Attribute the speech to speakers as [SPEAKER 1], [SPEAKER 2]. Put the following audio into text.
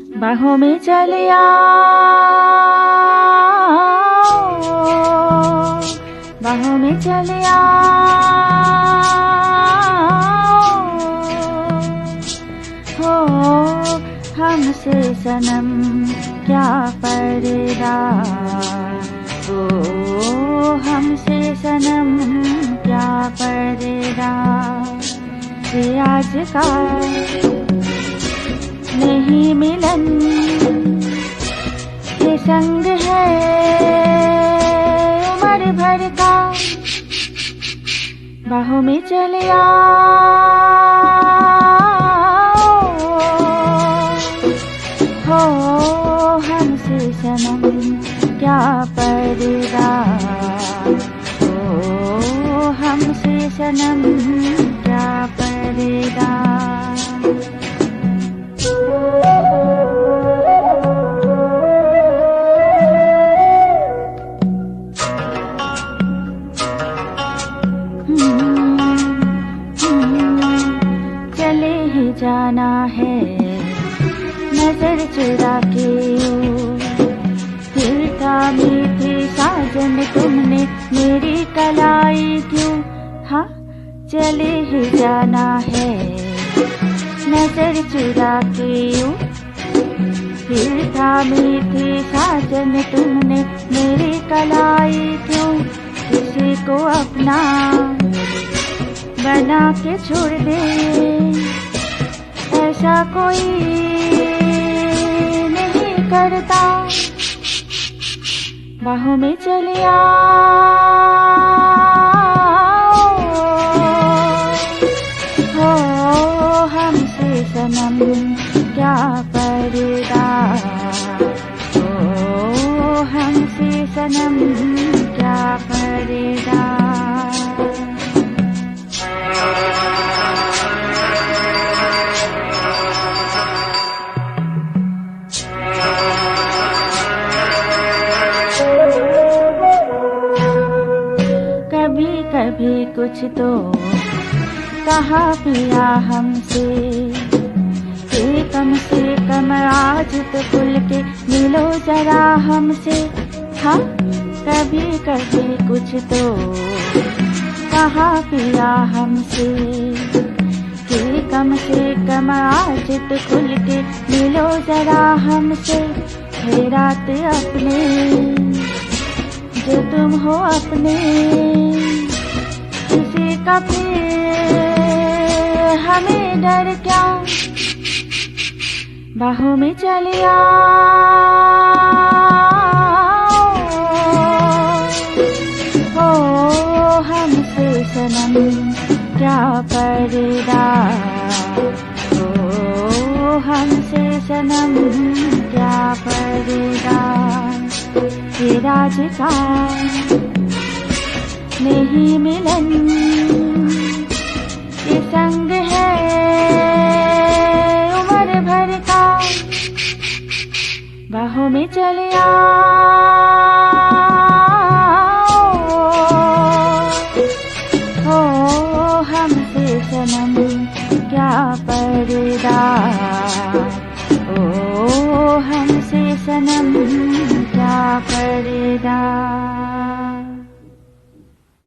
[SPEAKER 1] बाहों में चले आओ, बाहों में चले आओ, हो हमसे सनम क्या पर्दा, ओ हमसे सनम क्या पर्दा। ये आज का नहीं मिलन, ये संग है उम्र भर का। बाहों में चले आओ, हो हमसे सनम क्या पर्दा, ओ हमसे सनम क्या पर्दा। चले ही जाना है नजर चुरा के, फिर थामी थी साजन तुमने मेरी कलाई क्यों। हाँ चले ही जाना है नजर चुरा के, फिर थामी थी साजन तुमने मेरी कलाई क्यों। किसी को अपना बना के छोड़ दे, ऐसा कोई नहीं करता। बाहों में चले आओ, हो हमसे सनम क्या पर्दा, ओ हमसे सनम क्या पर्दा। कभी कभी कुछ तो कहा पिया हमसे, कि कम से कम आज तो खुल के मिलो जरा हमसे। हाँ कभी कभी कुछ तो कहा पिया हमसे, कि कम से कम आज तो खुल के मिलो जरा हमसे। है रात अपने जो तुम हो अपने, किसी का फिर हमें डर क्या। बाहों में चले आओ, हो हमसे सनम क्या पर्दा, ओ हमसे सनम क्या पर्दा। ये राज का नहीं मिलन, ये संग है उम्र भर का। बाहों में चले आओ, हो हमसे सनम क्या पर्दा, ओ हमसे सनम क्या पर्दा।